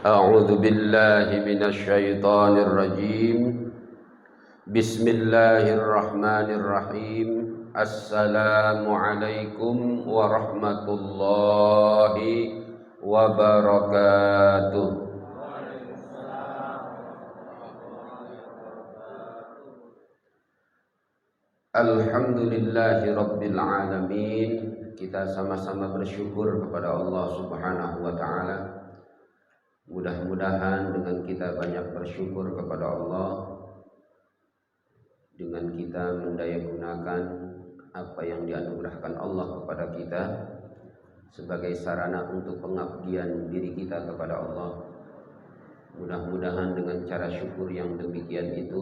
أعوذ بالله من الشيطان الرجيم. بسم الله الرحمن الرحيم. السلام عليكم ورحمة الله وبركاته. Alhamdulillahi Rabbil Alamin. Kita sama-sama bersyukur kepada Allah Subhanahu wa Ta'ala. Mudah-mudahan dengan kita banyak bersyukur kepada Allah, dengan kita mendayagunakan apa yang dianugerahkan Allah kepada kita sebagai sarana untuk pengabdian diri kita kepada Allah. Mudah-mudahan dengan cara syukur yang demikian itu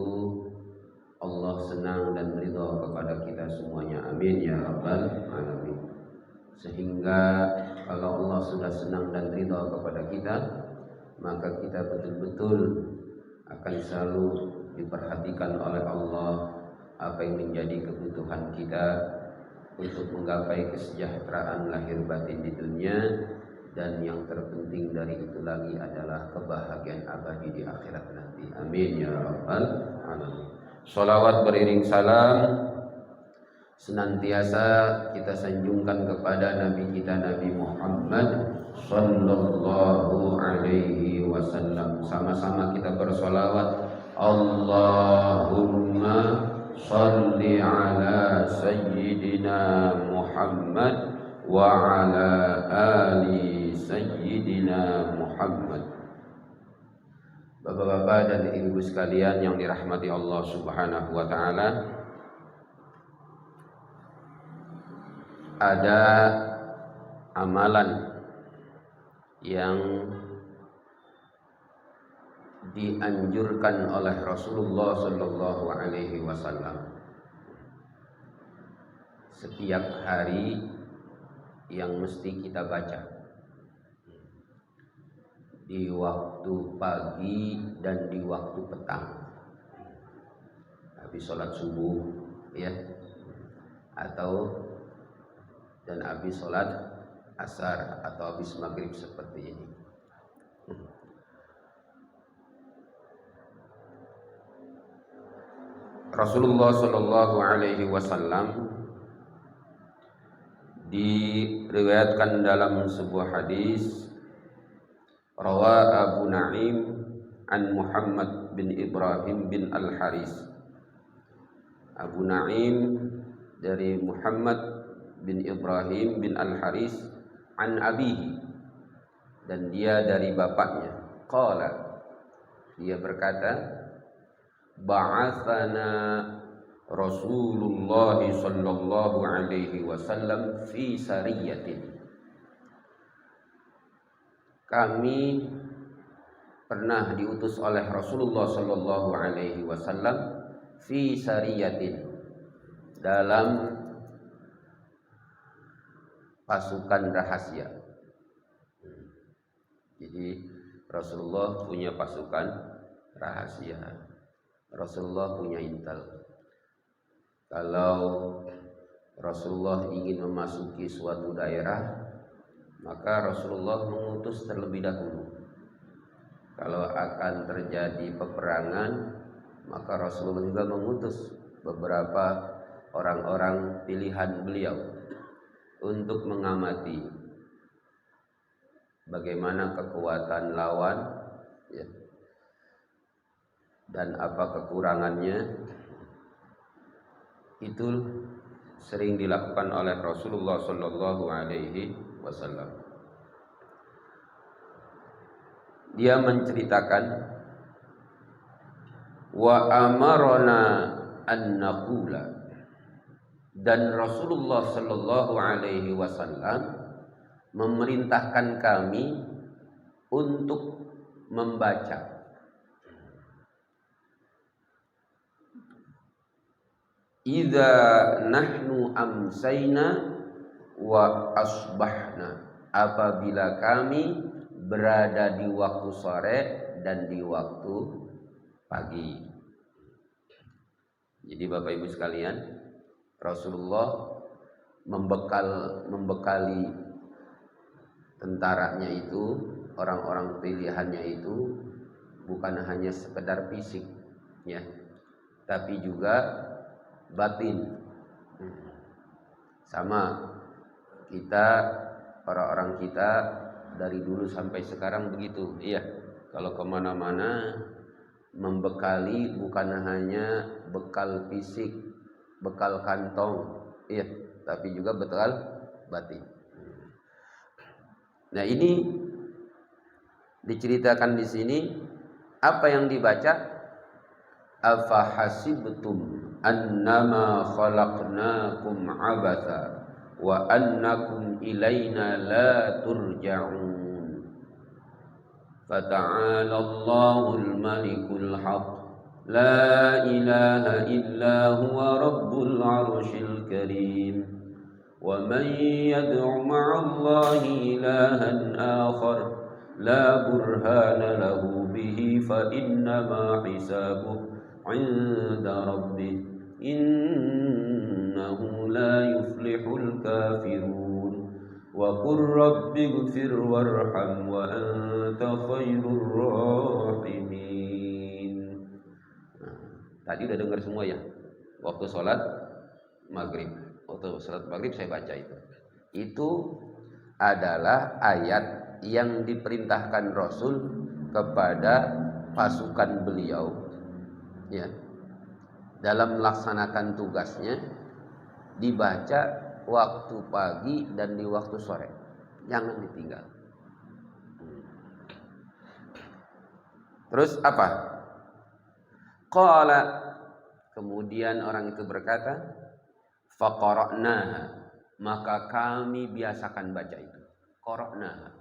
Allah senang dan ridha kepada kita semuanya. Amin ya rabbal alamin. Sehingga kalau Allah sudah senang dan ridha kepada kita, maka kita betul-betul akan selalu diperhatikan oleh Allah apa yang menjadi kebutuhan kita untuk menggapai kesejahteraan lahir batin di dunia, dan yang terpenting dari itu lagi adalah kebahagiaan abadi di akhirat nanti. Amin ya rabbal alamin. Sholawat beriring salam senantiasa kita sanjungkan kepada Nabi kita Nabi Muhammad sallallahu alaihi wasallam. Sama-sama kita bersolawat. Allahumma sholli ala sayyidina Muhammad wa ala ali sayyidina Muhammad. Bapak-bapak dan ibu sekalian yang dirahmati Allah Subhanahu wa Ta'ala, ada amalan yang dianjurkan oleh Rasulullah Sallallahu Alaihi Wasallam setiap hari yang mesti kita baca di waktu pagi dan di waktu petang, habis sholat subuh ya, atau dan habis sholat asar atau habis maghrib seperti ini. Rasulullah Shallallahu Alaihi Wasallam diriwayatkan dalam sebuah hadis, rawa Abu Naim an Muhammad bin Ibrahim bin Al-Haris. Abu Naim dari Muhammad bin Ibrahim bin Al-Haris an abihi, dan dia dari bapaknya. Qala, dia berkata, ba'athana Rasulullah sallallahu alaihi wasallam fi sariyatin. Kami pernah diutus oleh Rasulullah sallallahu alaihi wasallam fi sariyatin, dalam pasukan rahasia. Jadi Rasulullah punya pasukan rahasia. Rasulullah punya intel. Kalau Rasulullah ingin memasuki suatu daerah, maka Rasulullah mengutus terlebih dahulu. Kalau akan terjadi peperangan, maka Rasulullah juga mengutus beberapa orang-orang pilihan beliau untuk mengamati bagaimana kekuatan lawan ya, dan apa kekurangannya. Itu sering dilakukan oleh Rasulullah Sallallahu Alaihi Wasallam. Dia menceritakan, wa amarona an naqula, dan Rasulullah Sallallahu Alaihi Wasallam memerintahkan kami untuk membaca. Idza nahnu amsayna wa asbahna, apabila kami berada di waktu sore dan di waktu pagi. Jadi Bapak Ibu sekalian, Rasulullah membekali tentaranya itu orang-orang pilihannya itu bukan hanya sekedar fisik, ya, tapi juga batin. Sama kita, para orang kita dari dulu sampai sekarang begitu, iya. Kalau kemana-mana membekali bukan hanya bekal fisik, bekal kantong, iya, tapi juga bekal batin. Nah, ini diceritakan di sini apa yang dibaca, afa hasibtum annama khalaqnakum abatha wa annakum ilaina la turja'un. Fata'ala Allahul malikul haq la ilaha illa huwa rabbul arsyil karim. Wa man yad'u ma'allahi ilahan akhar la burhana lahu bihi fa innama hisabuhu 'inda rabbih innahu la yuflihul kafirun. Wa qur rabbighfir warham wa anta khairur rahimin. Tadi udah dengar semua ya, waktu sholat maghrib. Waktu sholat maghrib saya baca itu. Itu adalah ayat yang diperintahkan Rasul kepada pasukan beliau, ya, dalam melaksanakan tugasnya, dibaca waktu pagi dan di waktu sore, jangan ditinggal. Terus apa? Qala, kemudian orang itu berkata, faqara'naha, maka kami biasakan baca itu. Qara'naha,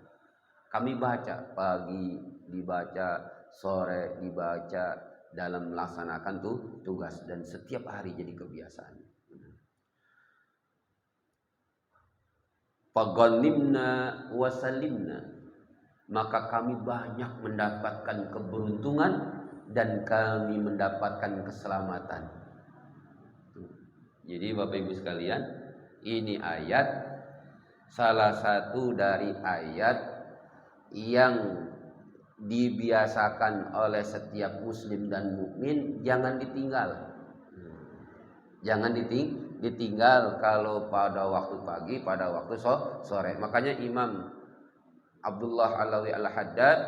kami baca pagi, dibaca sore, dibaca dalam melaksanakan tugas, dan setiap hari jadi kebiasaan. Faghanimna wasalimna, maka kami banyak mendapatkan keberuntungan dan kami mendapatkan keselamatan. Jadi Bapak Ibu sekalian, ini ayat salah satu dari ayat yang dibiasakan oleh setiap muslim dan mukmin, jangan ditinggal. Jangan ditinggal kalau pada waktu pagi, pada waktu sore. Makanya Imam Abdullah Alawi Al-Haddad,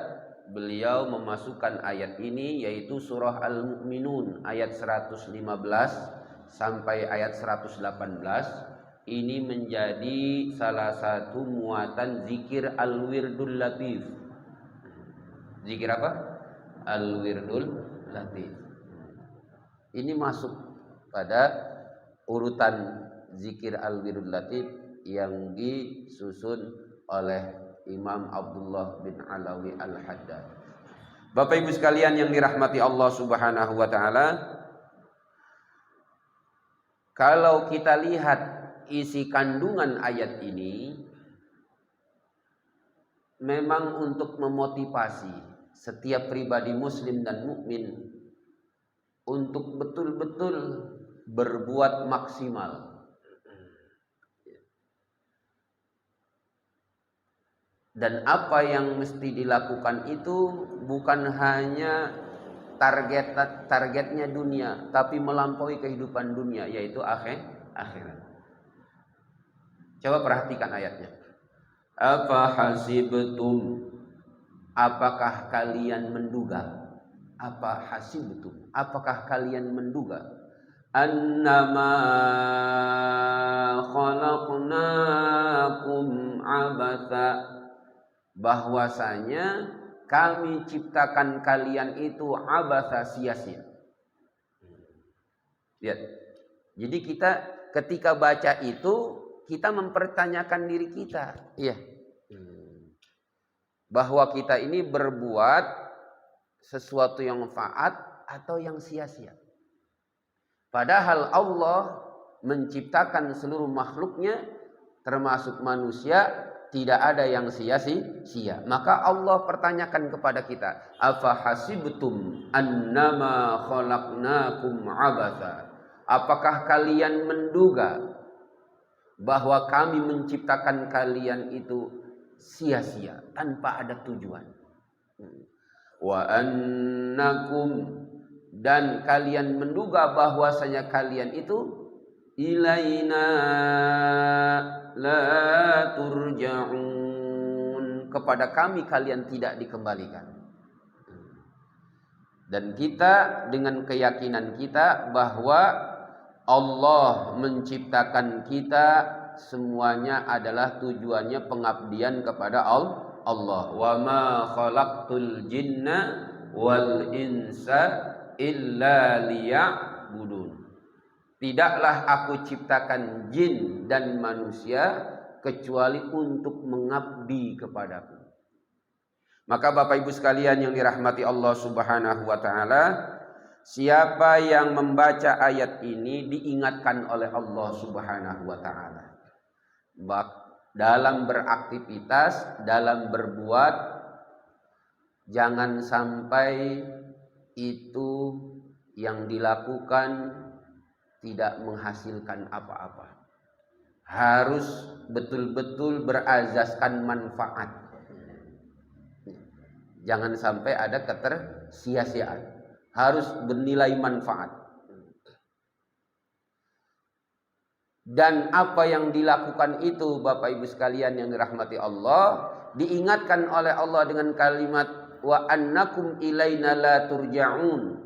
beliau memasukkan ayat ini, yaitu surah Al-Mu'minun ayat 115 sampai ayat 118. Ini menjadi salah satu muatan zikir Al-Wirdul Latif. Zikir apa? Al-Wirdul Latif. Ini masuk pada urutan zikir Al-Wirdul Latif yang disusun oleh Imam Abdullah bin Alawi Al-Haddad. Bapak Ibu sekalian yang dirahmati Allah Subhanahu wa taala, kalau kita lihat isi kandungan ayat ini, memang untuk memotivasi setiap pribadi muslim dan mukmin untuk betul-betul berbuat maksimal. Dan apa yang mesti dilakukan itu bukan hanya targetnya dunia, tapi melampaui kehidupan dunia, yaitu akhirat. Coba perhatikan ayatnya. Apa hasibtum, apakah kalian menduga? Apa hasibtum, apakah kalian menduga? Annama khalaqnakum abatha, bahwasanya kami ciptakan kalian itu abatha, sia-sia. Lihat. Jadi kita ketika baca itu, kita mempertanyakan diri kita, iya, bahwa kita ini berbuat sesuatu yang manfaat atau yang sia-sia. Padahal Allah menciptakan seluruh makhluknya, termasuk manusia, tidak ada yang sia-sia. Maka Allah pertanyakan kepada kita, afa hasibtum annama khalaqnakum abatha, apakah kalian menduga bahwa kami menciptakan kalian itu sia-sia, tanpa ada tujuan. Wa annakum, dan kalian menduga bahwasanya kalian itu ilaina la turja'un, kepada kami kalian tidak dikembalikan. Dan kita dengan keyakinan kita bahwa Allah menciptakan kita semuanya adalah tujuannya pengabdian kepada Allah. Wa ma khalaqtul jinna wal insa illa liya'budun. Tidaklah aku ciptakan jin dan manusia kecuali untuk mengabdi kepadaku. Maka Bapak Ibu sekalian yang dirahmati Allah Subhanahu wa taala, siapa yang membaca ayat ini diingatkan oleh Allah Subhanahu wa taala dalam beraktivitas, dalam berbuat, jangan sampai itu yang dilakukan tidak menghasilkan apa-apa. Harus betul-betul berazaskan manfaat. Jangan sampai ada ketersia-siaan. Harus bernilai manfaat. Dan apa yang dilakukan itu Bapak Ibu sekalian yang dirahmati Allah, diingatkan oleh Allah dengan kalimat wa annakum ilaina la turja'un,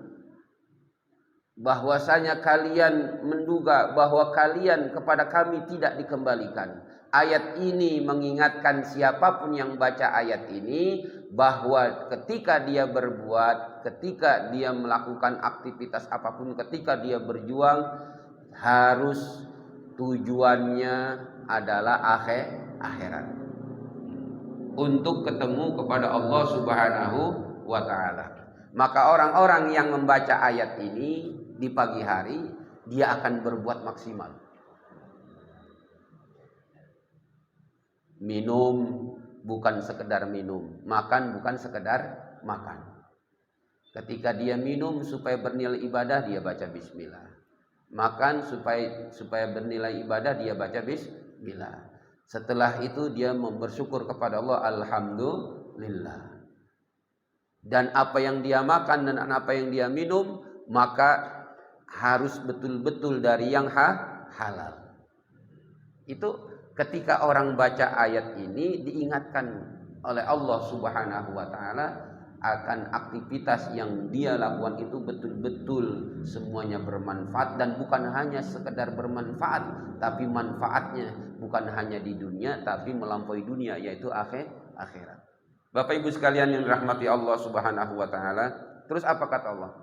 bahwasanya kalian menduga bahwa kalian kepada kami tidak dikembalikan. Ayat ini mengingatkan siapapun yang baca ayat ini bahwa ketika dia berbuat, ketika dia melakukan aktivitas apapun, ketika dia berjuang, harus tujuannya adalah akhirat, untuk ketemu kepada Allah Subhanahu wa taala. Maka orang-orang yang membaca ayat ini di pagi hari, dia akan berbuat maksimal. Minum bukan sekedar minum, makan bukan sekedar makan. Ketika dia minum supaya bernilai ibadah, dia baca bismillah. Makan supaya bernilai ibadah, dia baca bismillah. Setelah itu dia bersyukur kepada Allah, alhamdulillah. Dan apa yang dia makan dan apa yang dia minum, maka harus betul-betul dari yang halal. Itu ketika orang baca ayat ini diingatkan oleh Allah Subhanahu wa taala akan aktivitas yang dia lakukan itu betul-betul semuanya bermanfaat, dan bukan hanya sekedar bermanfaat, tapi manfaatnya bukan hanya di dunia tapi melampaui dunia, yaitu akhirat. Bapak Ibu sekalian yang dirahmati Allah Subhanahu wa taala, terus apa kata Allah?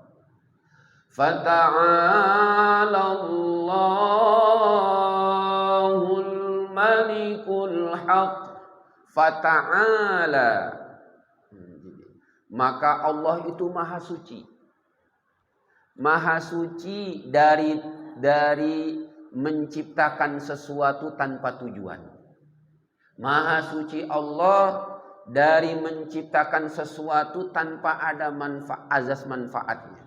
Fata'ala Allahul Malikul Haq. Fata'ala, maka Allah itu maha suci. Maha suci dari menciptakan sesuatu tanpa tujuan. Maha suci Allah dari menciptakan sesuatu tanpa ada azas manfaatnya.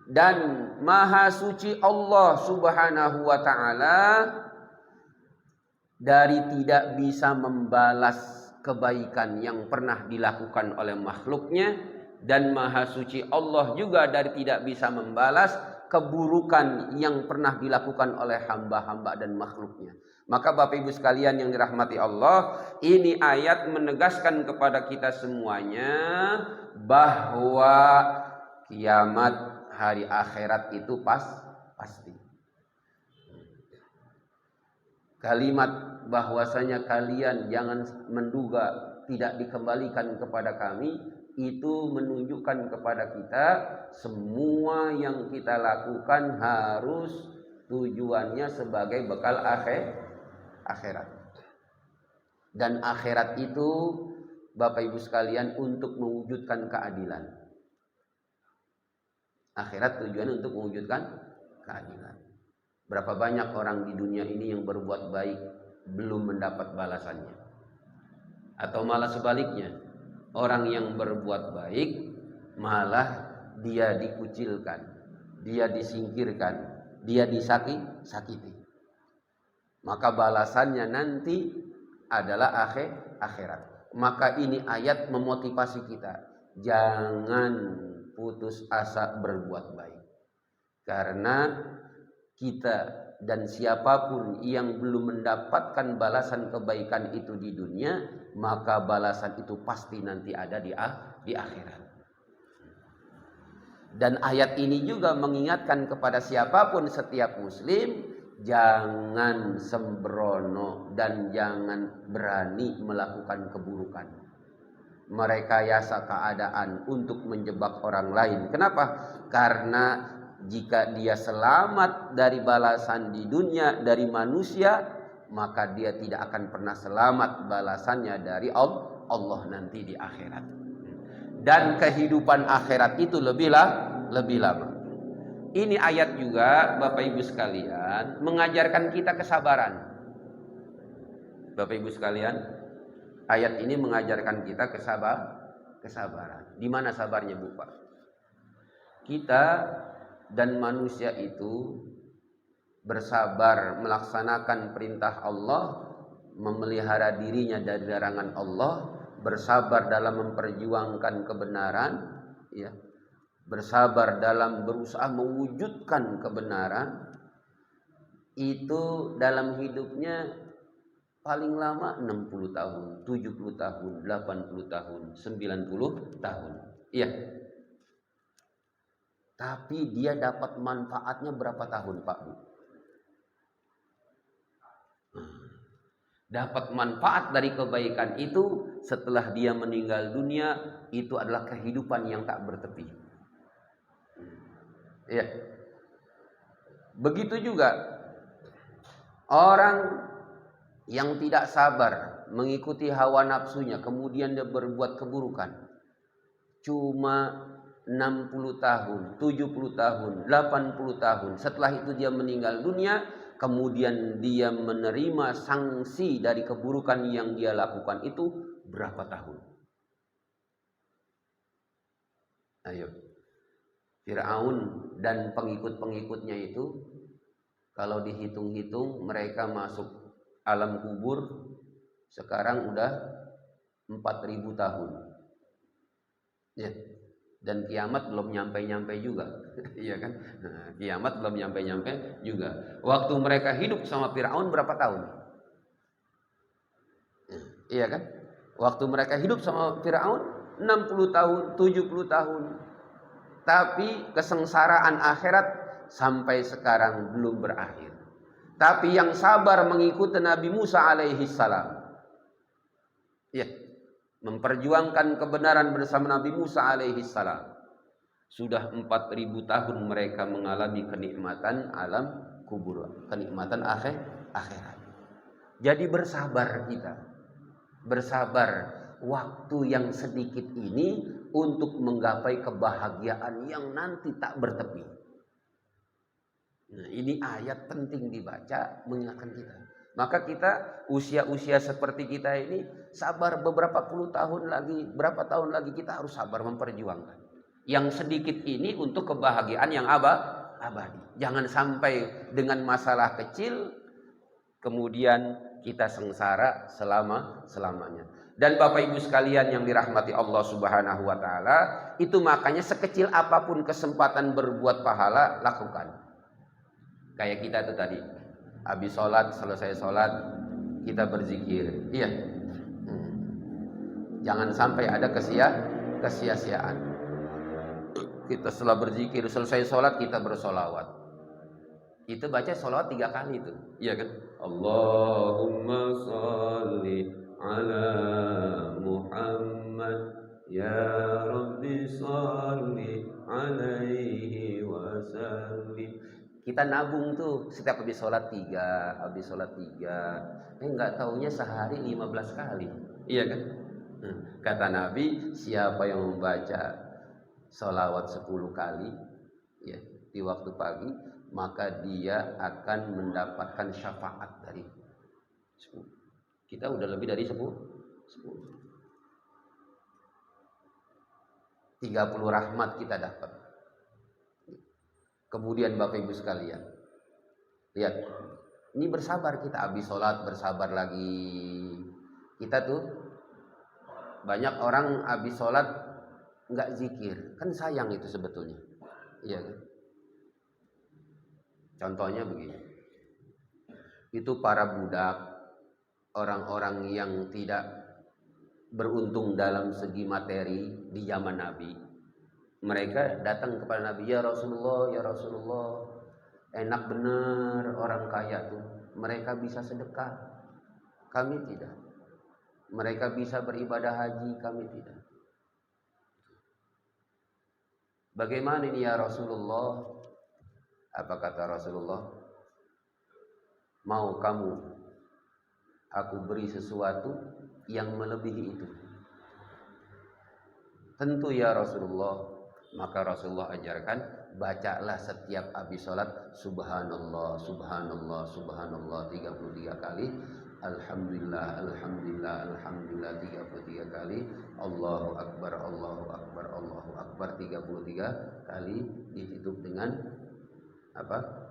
Dan maha suci Allah Subhanahu wa taala dari tidak bisa membalas kebaikan yang pernah dilakukan oleh makhluknya, dan maha suci Allah juga dari tidak bisa membalas keburukan yang pernah dilakukan oleh hamba-hamba dan makhluknya. Maka Bapak Ibu sekalian yang dirahmati Allah, ini ayat menegaskan kepada kita semuanya bahwa kiamat, hari akhirat itu pasti. Kalimat bahwasanya kalian jangan menduga tidak dikembalikan kepada kami, itu menunjukkan kepada kita semua yang kita lakukan harus tujuannya sebagai bekal akhirat. Dan akhirat itu Bapak Ibu sekalian untuk mewujudkan keadilan. Akhirat tujuannya untuk mewujudkan keadilan. Berapa banyak orang di dunia ini yang berbuat baik belum mendapat balasannya. Atau malah sebaliknya, orang yang berbuat baik malah dia dikucilkan, dia disingkirkan, dia disakiti. Maka balasannya nanti adalah akhirat. Maka ini ayat memotivasi kita, jangan putus asa berbuat baik. Karena kita dan siapapun yang belum mendapatkan balasan kebaikan itu di dunia, maka balasan itu pasti nanti ada di akhirat. Dan ayat ini juga mengingatkan kepada siapapun, setiap muslim, jangan sembrono dan jangan berani melakukan keburukan, merekayasa keadaan untuk menjebak orang lain. Kenapa? Karena jika dia selamat dari balasan di dunia dari manusia, maka dia tidak akan pernah selamat balasannya dari Allah nanti di akhirat. Dan kehidupan akhirat itu lebih lama. Ini ayat juga, Bapak Ibu sekalian, mengajarkan kita kesabaran. Bapak Ibu sekalian, ayat ini mengajarkan kita kesabaran. Di mana sabarnya, Bu Pak? Kita dan manusia itu bersabar melaksanakan perintah Allah, memelihara dirinya dari larangan Allah, bersabar dalam memperjuangkan kebenaran, ya. Bersabar dalam berusaha mewujudkan kebenaran. Itu dalam hidupnya paling lama 60 tahun, 70 tahun, 80 tahun, 90 tahun. Iya. Tapi dia dapat manfaatnya berapa tahun, Pak Bu? Dapat manfaat dari kebaikan itu setelah dia meninggal dunia, itu adalah kehidupan yang tak bertepi. Ya. Begitu juga orang yang tidak sabar mengikuti hawa nafsunya, kemudian dia berbuat keburukan. Cuma 60 tahun, 70 tahun, 80 tahun. Setelah itu dia meninggal dunia, kemudian dia menerima sanksi dari keburukan yang dia lakukan itu berapa tahun? Ayo. Fir'aun dan pengikut-pengikutnya itu, kalau dihitung-hitung mereka masuk alam kubur sekarang udah 4.000 tahun. Ya. Dan kiamat belum nyampe-nyampe juga. Iya kan? Nah, kiamat belum nyampe-nyampe juga. Waktu mereka hidup sama Fir'aun berapa tahun? Iya kan? Waktu mereka hidup sama Fir'aun 60 tahun, 70 tahun. Tapi kesengsaraan akhirat sampai sekarang belum berakhir. Tapi yang sabar mengikuti Nabi Musa alaihi salam, ya, memperjuangkan kebenaran bersama Nabi Musa alaihi salam, sudah 4.000 tahun mereka mengalami kenikmatan alam kubur, kenikmatan akhirat. Jadi bersabar kita. Bersabar waktu yang sedikit ini untuk menggapai kebahagiaan yang nanti tak bertepi. Nah, ini ayat penting dibaca mengingatkan kita. Maka kita usia-usia seperti kita ini sabar beberapa puluh tahun lagi, berapa tahun lagi kita harus sabar memperjuangkan. Yang sedikit ini untuk kebahagiaan yang abadi. Jangan sampai dengan masalah kecil kemudian kita sengsara selama-lamanya. Dan Bapak Ibu sekalian yang dirahmati Allah Subhanahu wa taala, itu makanya sekecil apapun kesempatan berbuat pahala lakukan. Kayak kita tuh tadi, habis sholat, selesai sholat, kita berzikir. Iya. Jangan sampai ada kesia-siaan. Kita setelah berzikir, selesai sholat, kita bersolawat. Itu baca sholawat 3 kali itu. Iya kan? Allahumma sholli ala Muhammad ya Rabbi sholli alaihi wasallim. Kita nabung tuh setiap habis sholat 3, habis sholat 3. Enggak taunya sehari 15 kali. Iya kan? Kata Nabi, siapa yang membaca sholawat 10 kali ya, di waktu pagi, maka dia akan mendapatkan syafaat dari 10. Kita udah lebih dari 10. 30 rahmat kita dapat. Kemudian Bapak Ibu sekalian, lihat, ini bersabar kita habis sholat, bersabar lagi. Kita tuh banyak orang habis sholat nggak zikir, kan sayang itu sebetulnya, iya kan? Contohnya begini, itu para budak, orang-orang yang tidak beruntung dalam segi materi di zaman Nabi, mereka datang kepada Nabi, ya Rasulullah, enak bener orang kaya tuh, mereka bisa sedekah, kami tidak. Mereka bisa beribadah haji, kami tidak. Bagaimana ini ya Rasulullah? Apa kata Rasulullah? Mau kamu aku beri sesuatu yang melebihi itu? Tentu ya Rasulullah. Maka Rasulullah ajarkan, bacalah setiap habis sholat subhanallah, subhanallah, subhanallah 33 kali, alhamdulillah, alhamdulillah, alhamdulillah 33 kali, Allahu akbar, Allahu akbar, Allahu akbar 33 kali, ditutup dengan apa?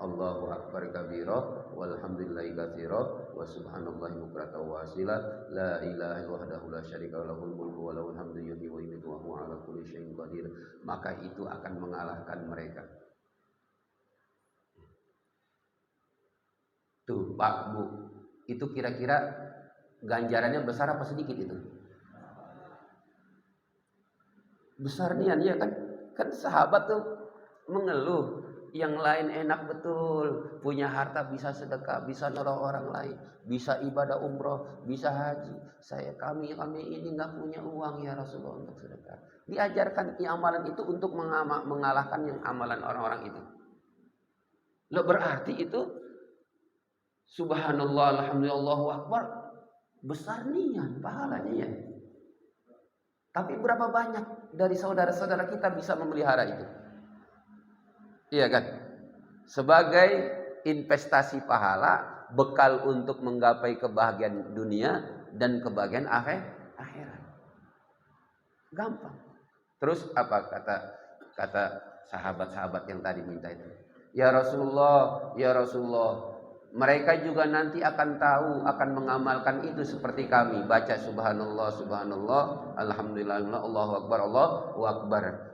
Allahu akbar kabira walhamdulillahi katsira wa subhanallahi bukratan wa asila la ilaha illallah wahdahu la syarika lahul mulku wa lahul hamdu yuhyi wa yumiitu wa huwa ala kulli syai'in qadir. Maka itu akan mengalahkan mereka. Tuh Pak Bu, itu kira-kira ganjarannya besar apa sedikit itu? Besar nian ya kan? Kan sahabat tuh mengeluh, yang lain enak betul, punya harta bisa sedekah, bisa nolong orang lain, bisa ibadah umroh, bisa haji. Kami ini nggak punya uang ya Rasulullah untuk sedekah. Diajarkan amalan itu untuk mengalahkan yang amalan orang-orang itu. Lo berarti itu subhanallah, alhamdulillah, Allahu akbar, besar niat pahalanya ya. Tapi berapa banyak dari saudara-saudara kita bisa memelihara itu? Iya kan? Sebagai investasi pahala, bekal untuk menggapai kebahagiaan dunia dan kebahagiaan akhirat. Gampang. Terus apa kata sahabat-sahabat yang tadi minta itu? Ya Rasulullah, mereka juga nanti akan tahu, akan mengamalkan itu seperti kami. Baca subhanallah, subhanallah, alhamdulillah, Allahu akbar, Allahu akbar.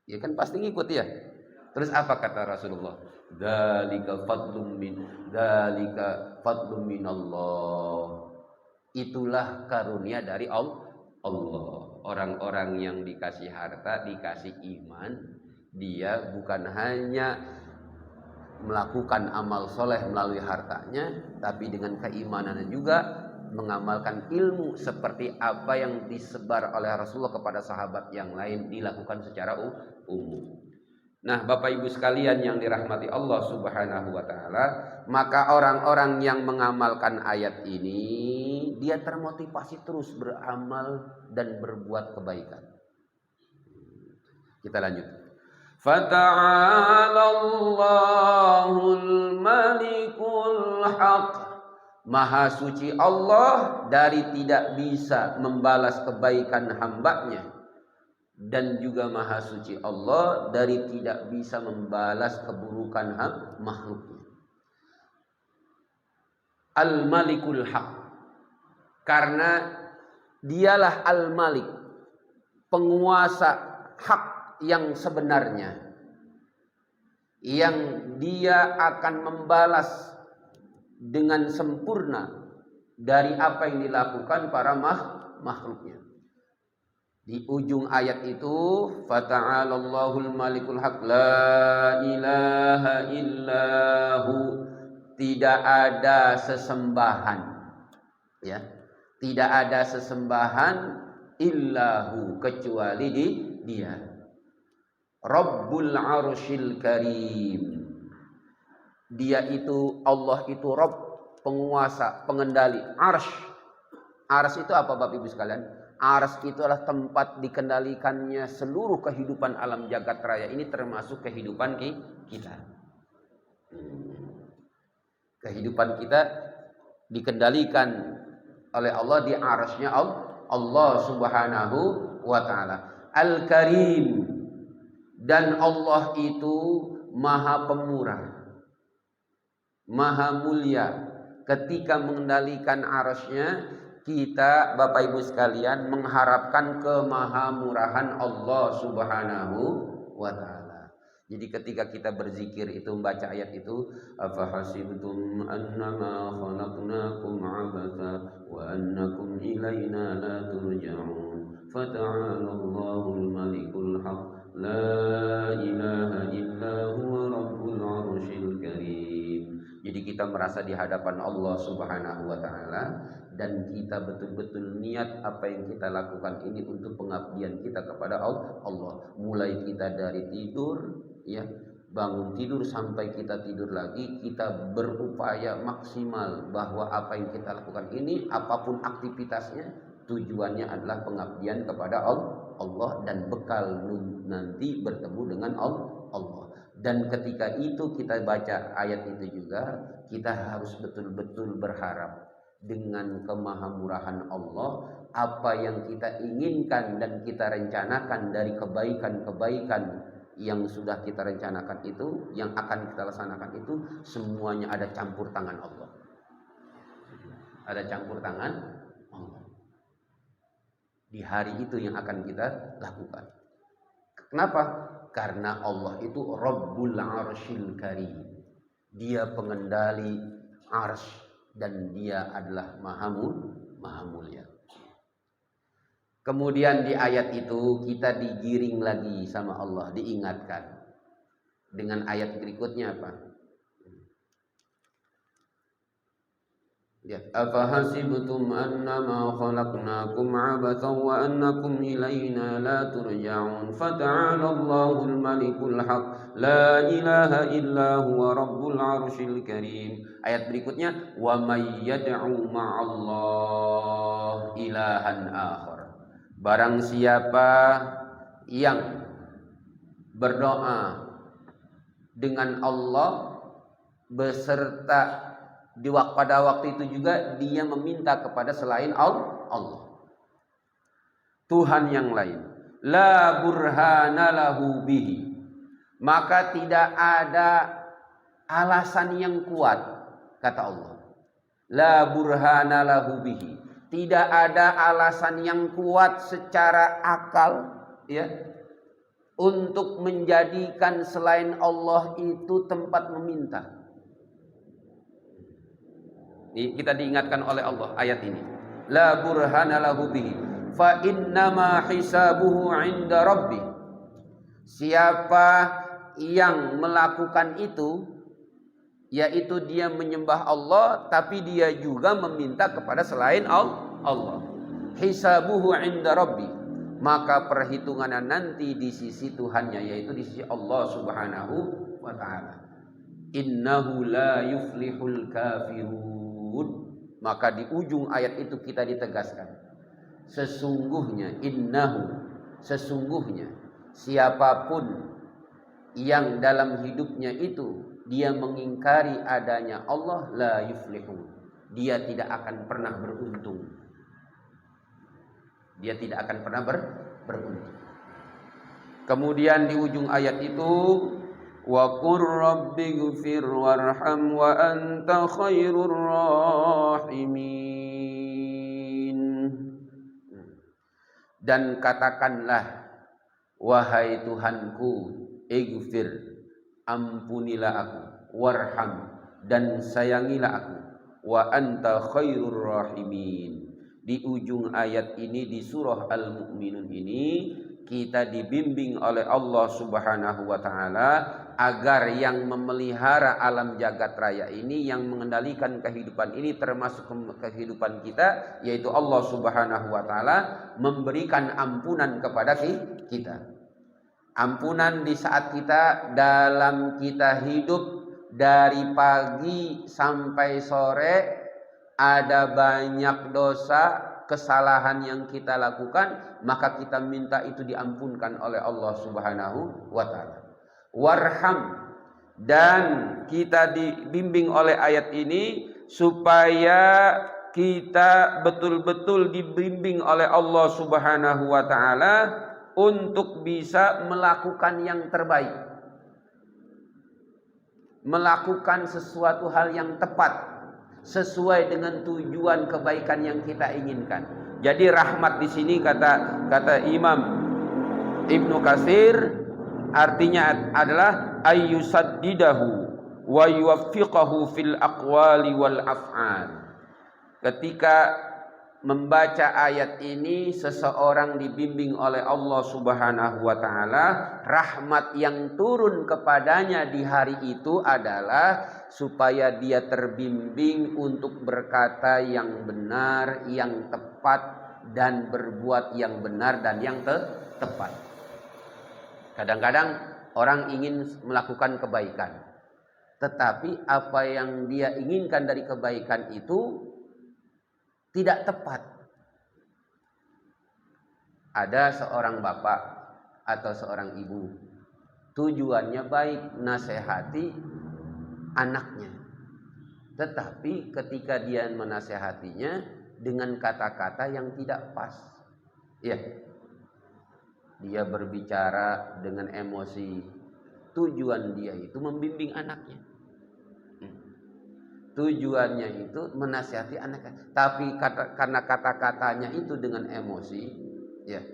Ya kan pasti ngikut ya. Terus apa kata Rasulullah? Dzalika fadlun minallah. Itulah karunia dari Allah. Orang-orang yang dikasih harta, dikasih iman, dia bukan hanya melakukan amal soleh melalui hartanya, tapi dengan keimanannya juga mengamalkan ilmu seperti apa yang disebar oleh Rasulullah kepada sahabat yang lain, dilakukan secara umum. Nah, Bapak Ibu sekalian yang dirahmati Allah Subhanahu wa taala, maka orang-orang yang mengamalkan ayat ini, dia termotivasi terus beramal dan berbuat kebaikan. Kita lanjut. Fata'alallahul malikul haq. Maha suci Allah dari tidak bisa membalas kebaikan hambanya, dan juga maha suci Allah dari tidak bisa membalas keburukan makhluknya. Al-Malikul Haq, karena dialah Al-Malik, penguasa hak yang sebenarnya, yang dia akan membalas dengan sempurna dari apa yang dilakukan para makhluknya. Di ujung ayat itu, fata'alallahul malikul haq la ilaha illahu, tidak ada sesembahan, ya, tidak ada sesembahan illahu, kecuali dia. Rabbul arsyil karim, dia itu, Allah itu Rabb, penguasa, pengendali arsy. Arsy itu apa Bapak Ibu sekalian? Arsy itu adalah tempat dikendalikannya seluruh kehidupan alam jagat raya ini, termasuk kehidupan kita. Kehidupan kita dikendalikan oleh Allah di arsy-Nya Allah Subhanahu wa taala. Al-Karim, dan Allah itu Maha Pemurah, Maha Mulia, ketika mengendalikan arasy-Nya, kita Bapak Ibu sekalian mengharapkan kemahamurahan Allah Subhanahu wa taala. Jadi ketika kita berzikir itu, membaca ayat itu, afahasibtum annama khalaqnakum abatha wa annakum ilaina la turja'un fata'alallahul malikul haq la ilaha illa huwa rabbul arsyil karim. Jadi kita merasa di hadapan Allah Subhanahu wa taala dan kita betul-betul niat apa yang kita lakukan ini untuk pengabdian kita kepada Allah. Mulai kita dari tidur, ya, bangun tidur sampai kita tidur lagi, kita berupaya maksimal bahwa apa yang kita lakukan ini, apapun aktivitasnya, tujuannya adalah pengabdian kepada Allah dan bekal nanti bertemu dengan Allah. Dan ketika itu kita baca ayat itu juga, kita harus betul-betul berharap dengan kemahamurahan Allah, apa yang kita inginkan dan kita rencanakan dari kebaikan-kebaikan yang sudah kita rencanakan itu, yang akan kita laksanakan itu, semuanya ada campur tangan Allah. Ada campur tangan Allah. Di hari itu yang akan kita lakukan. Kenapa? Karena Allah itu Rabbul Arsyil Karim. Dia pengendali arsy dan dia adalah maha mulia. Kemudian di ayat itu kita digiring lagi sama Allah, diingatkan dengan ayat berikutnya apa? Lihat, afahasibtum annama khalaqnakum abathan wa annakum ilaina la turja'un fata'alallahul malikul haq la ilaha illa huwa rabbul arsyil karim. Ayat berikutnya, wa may yad'u ma'allah ilahan akhar. Barang siapa yang berdoa dengan Allah beserta pada waktu itu juga dia meminta kepada selain Allah, Tuhan yang lain, la burhana lahu bihi, maka tidak ada alasan yang kuat, kata Allah, la burhana lahu bihi, tidak ada alasan yang kuat secara akal, ya, untuk menjadikan selain Allah itu tempat meminta. Kita diingatkan oleh Allah ayat ini, la burhana lahu bihi fa innama hisabuhu 'inda rabbih. Siapa yang melakukan itu, yaitu dia menyembah Allah tapi dia juga meminta kepada selain Allah, hisabuhu 'inda rabbih, maka perhitungannya nanti di sisi Tuhannya, yaitu di sisi Allah Subhanahu wa taala. Innahu la yuflihul kafirun. Maka di ujung ayat itu kita ditegaskan, sesungguhnya, sesungguhnya siapapun yang dalam hidupnya itu dia mengingkari adanya Allah, la yuflihun, dia tidak akan pernah beruntung. Dia tidak akan pernah beruntung. Kemudian di ujung ayat itu, wa qur rabbighfir warham wa anta khairur rahimin. Dan katakanlah, wahai Tuhanku, ighfir, ampunilah aku, warham, dan sayangilah aku, wa anta khairur rahimin. Di ujung ayat ini di surah Al-Mu'minun ini kita dibimbing oleh Allah Subhanahu wa taala agar yang memelihara alam jagat raya ini, yang mengendalikan kehidupan ini termasuk kehidupan kita, yaitu Allah Subhanahu wa taala, memberikan ampunan kepada kita. Ampunan di saat kita dalam kita hidup dari pagi sampai sore, ada banyak dosa, kesalahan yang kita lakukan, maka kita minta itu diampunkan oleh Allah Subhanahu wa taala. Warham, dan kita dibimbing oleh ayat ini supaya kita betul-betul dibimbing oleh Allah Subhanahu wa taala untuk bisa melakukan yang terbaik, melakukan sesuatu hal yang tepat sesuai dengan tujuan kebaikan yang kita inginkan. Jadi rahmat di sini kata Imam Ibnu Katsir artinya adalah ayyusaddidahu wa yuwaffiqahu fil aqwali wal af'al. Ketika membaca ayat ini, seseorang dibimbing oleh Allah Subhanahu wa taala, rahmat yang turun kepadanya di hari itu adalah supaya dia terbimbing untuk berkata yang benar, yang tepat, dan berbuat yang benar dan yang tepat. Kadang-kadang orang ingin melakukan kebaikan, tetapi apa yang dia inginkan dari kebaikan itu tidak tepat. Ada seorang bapak atau seorang ibu, tujuannya baik, nasihati anaknya, tetapi ketika dia menasihatinya dengan kata-kata yang tidak pas, ya, dia berbicara dengan emosi. Tujuan dia itu membimbing anaknya, tujuannya itu menasihati anaknya, tapi karena kata-katanya itu dengan emosi, ya,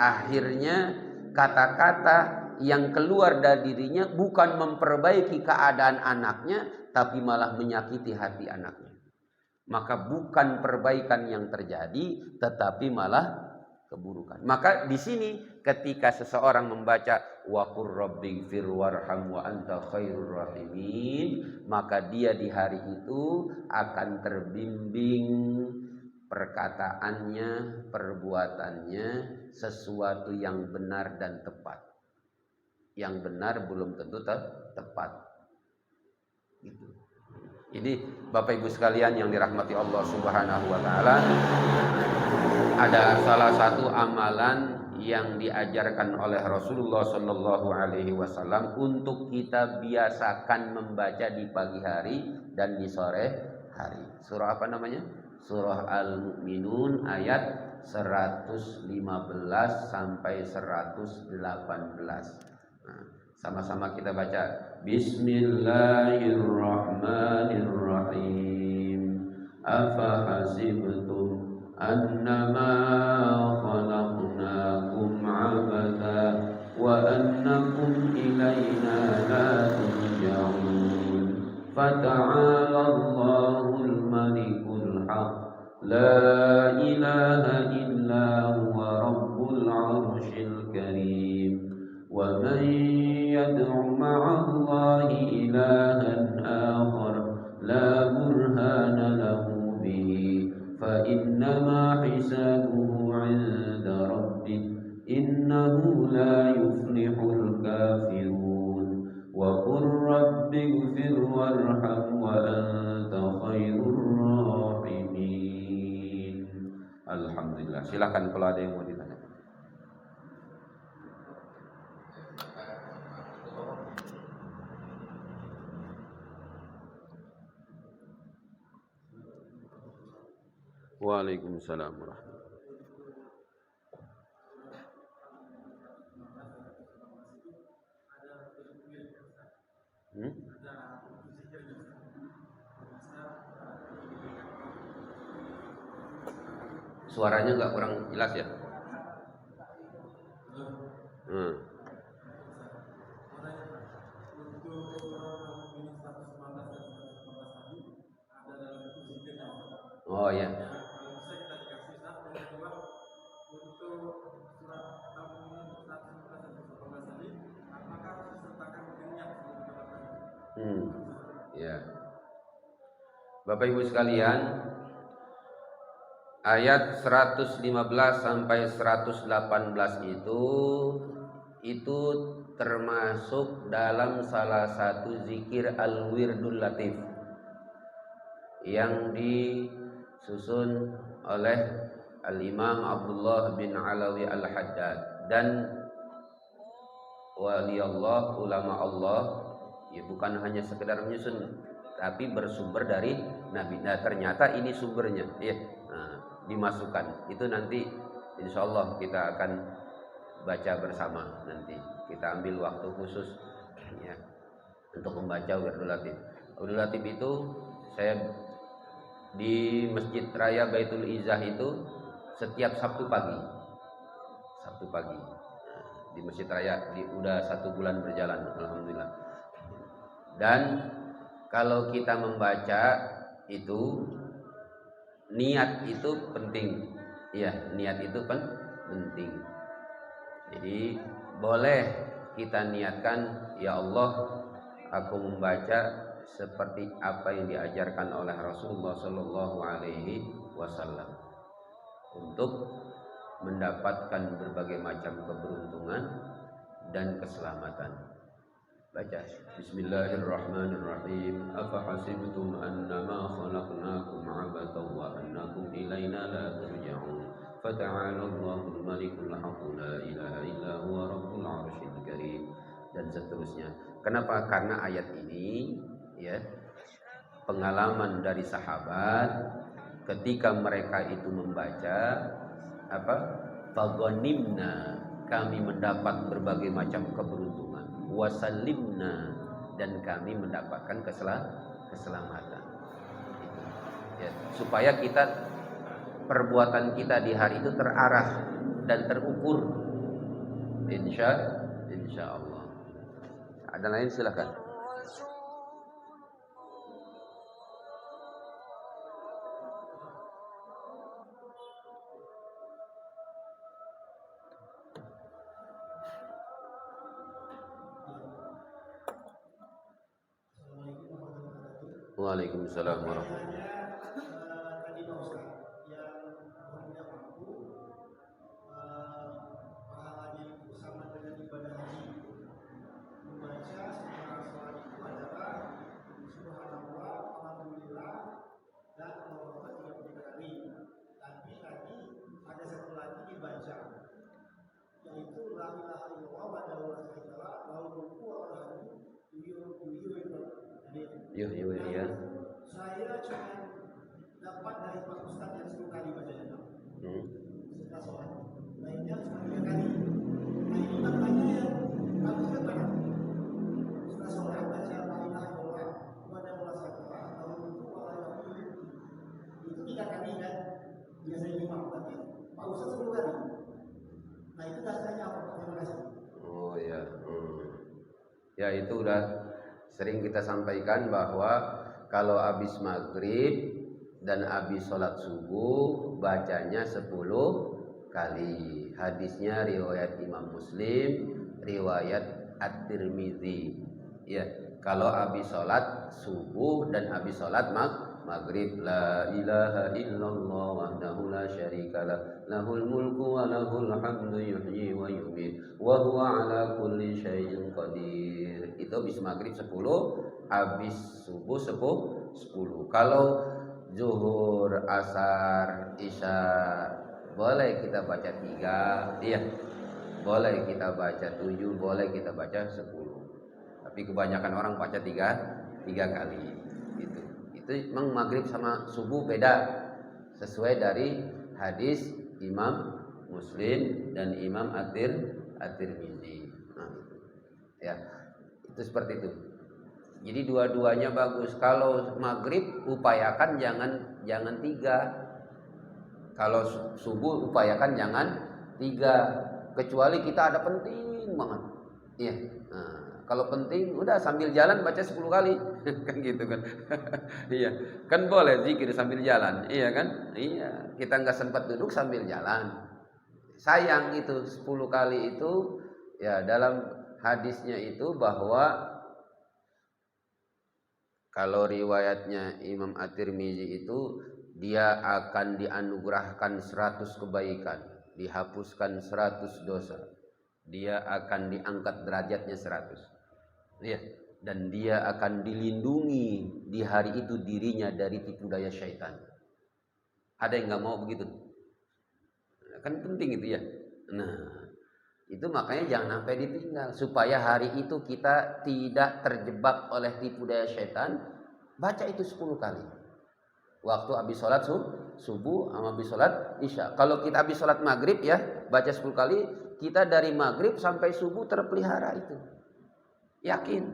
akhirnya kata-kata yang keluar dari dirinya bukan memperbaiki keadaan anaknya, tapi malah menyakiti hati anaknya. Maka bukan perbaikan yang terjadi, tetapi malah keburukan. Maka di sini ketika seseorang membaca wa qur rabbighfir warham wa anta khairur rahimin, maka dia di hari itu akan terbimbing perkataannya, perbuatannya sesuatu yang benar dan tepat. Yang benar belum tentu tepat. Gitu. Jadi Bapak Ibu sekalian yang dirahmati Allah Subhanahu wa taala, ada salah satu amalan yang diajarkan oleh Rasulullah Shallallahu Alaihi Wasallam untuk kita biasakan membaca di pagi hari dan di sore hari. Surah apa namanya? Surah Al-Mu'minun ayat 115 sampai 118. Nah, sama-sama kita baca. Bismillahirrahmanirrahim. Afa hasibtum annama khalaqnakum abatha wa annakum ilayna la turja'un. Fata'ala Allahul malikul haq, la ilaha illa huwa rabbul arshil karim. Wa man yad'u ma'allahi ilahan akhar la burhana lahu bihi fa innama hisabuhu 'inda rabbih innahu la yuflihul kafirun. Wa qur rabbighfir warham wa anta khairur rahimin. Alhamdulillah. Silakan kalau ada yang mau ditanya. Waalaikumsalam warahmatullahi wabarakatuh. Suaranya nggak kurang jelas ya? Oh ya. Ya. Bapak Ibu sekalian, ayat 115 sampai 118 itu termasuk dalam salah satu zikir al-wirdul latif yang disusun oleh Al-Imam Abdullah bin Alawi Al-Haddad dan wali Allah, ulama Allah, ya bukan hanya sekedar menyusun tapi bersumber dari Nabi. Nah, ternyata ini sumbernya, ya. Nah, dimasukkan. Itu nanti insyaallah kita akan baca bersama nanti. Kita ambil waktu khusus ya untuk membaca Wirdul Latif. Wirdul Latif itu saya di Masjid Raya Baitul Izzah itu setiap Sabtu pagi. Di Masjid Raya udah 1 bulan berjalan, alhamdulillah. Dan kalau kita membaca itu niat itu penting. Iya, niat itu penting. Jadi boleh kita niatkan, ya Allah, aku membaca seperti apa yang diajarkan oleh Rasulullah Shallallahu Alaihi Wasallam untuk mendapatkan berbagai macam keberuntungan dan keselamatan. Baca Bismillahirrahmanirrahim. Afa hasibtum annama khalaqnakum 'abathan wa annakum ilaina la turja'un. Fata'ala Allahul Malikul Haqq la ilaha illa huwa rabbul 'arsyil karim, dan seterusnya. Kenapa? Karena ayat ini ya, pengalaman dari sahabat ketika mereka itu membaca apa? Faghanimna, kami mendapat berbagai macam keberuntungan. Wasallimna, dan kami mendapatkan keselamatan. Ya, supaya perbuatan kita di hari itu terarah dan terukur. Insya Allah. Ada lain silakan. Waalaikumsalam warahmatullahi wabarakatuh. Ya. Saya cuma dapat dari Pak Ustadz yang 10 kali bacanya. Setelah sholat. Lainnya cuma 3 kali. Nah ini maknanya yang bagus kan banyak. Setelah sholat baca la ilaha illallah wa la ilaha illallah itu 3 kali kan. Biasanya 5, tapi Pak Ustadz 10 kali. Nah itu dasarnya apa? Terima kasih. Oh ya. Ya itu udah sering kita sampaikan bahwa kalau habis maghrib dan habis sholat subuh bacanya 10 kali. Hadisnya riwayat Imam Muslim, riwayat At-Tirmidzi. Ya, kalau habis sholat subuh dan habis sholat maghrib, la ilaha illallah wahdahu la syarikalah, lahul mulku wa lahul hamdu yuhyi wa yumiit wa huwa ala kulli syai'in qadir. Itu habis maghrib 10, habis subuh 10. Kalau zuhur, asar, isya boleh kita baca 3, iya. Boleh kita baca 7, boleh kita baca 10. Tapi kebanyakan orang baca 3 kali. Itu memang maghrib sama subuh beda, sesuai dari hadis Imam Muslim dan Imam At-Tirmidzi. Nah, ya, itu seperti itu. Jadi dua-duanya bagus. Kalau maghrib upayakan jangan 3. Kalau subuh upayakan jangan 3. Kecuali kita ada penting banget. Iya. Nah, kalau penting udah sambil jalan baca 10 kali. Kan gitu kan. Iya. Kan boleh zikir sambil jalan. Iya kan? Iya. Kita nggak sempat duduk sambil jalan. Sayang itu 10 kali itu ya, dalam hadisnya itu bahwa kalau riwayatnya Imam At-Tirmidzi itu dia akan dianugerahkan 100 kebaikan, dihapuskan 100 dosa. Dia akan diangkat derajatnya 100. Ya, dan dia akan dilindungi di hari itu dirinya dari tipu daya syaitan. Ada yang nggak mau begitu? Kan penting itu ya. Nah, itu makanya jangan sampai ditinggal, supaya hari itu kita tidak terjebak oleh tipu daya syaitan. Baca itu 10 kali. Waktu habis sholat subuh sama habis sholat isya. Kalau kita habis sholat maghrib ya, baca 10 kali. Kita dari maghrib sampai subuh terpelihara itu. Yakin.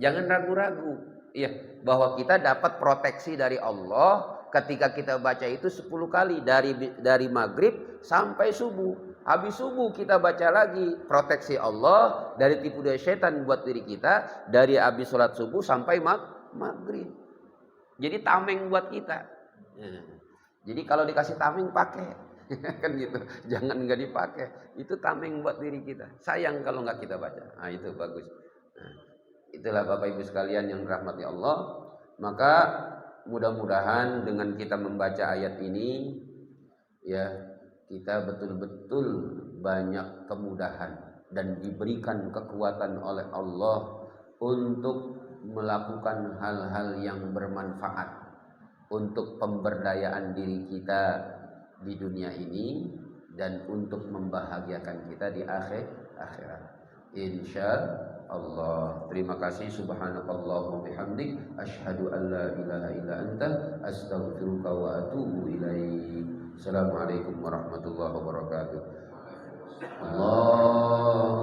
Jangan ragu-ragu. Iya, bahwa kita dapat proteksi dari Allah ketika kita baca itu 10 kali dari maghrib sampai subuh. Habis subuh kita baca lagi, proteksi Allah dari tipu daya setan buat diri kita dari habis sholat subuh sampai maghrib. Jadi tameng buat kita. Jadi kalau dikasih tameng pakai, kan gitu. Jangan nggak dipakai. Itu tameng buat diri kita. Sayang kalau nggak kita baca. Nah itu bagus. Nah, itulah Bapak Ibu sekalian yang dirahmati Allah. Maka mudah-mudahan dengan kita membaca ayat ini, ya, kita betul-betul banyak kemudahan dan diberikan kekuatan oleh Allah untuk melakukan hal-hal yang bermanfaat untuk pemberdayaan diri kita di dunia ini dan untuk membahagiakan kita di akhirat. Insya Allah. Terima kasih. Subhanakallahumma bihamdik asyhadu an la ilaha illa anta astaghfiruka wa atubu ilaik. Assalamualaikum warahmatullahi wabarakatuh. Allah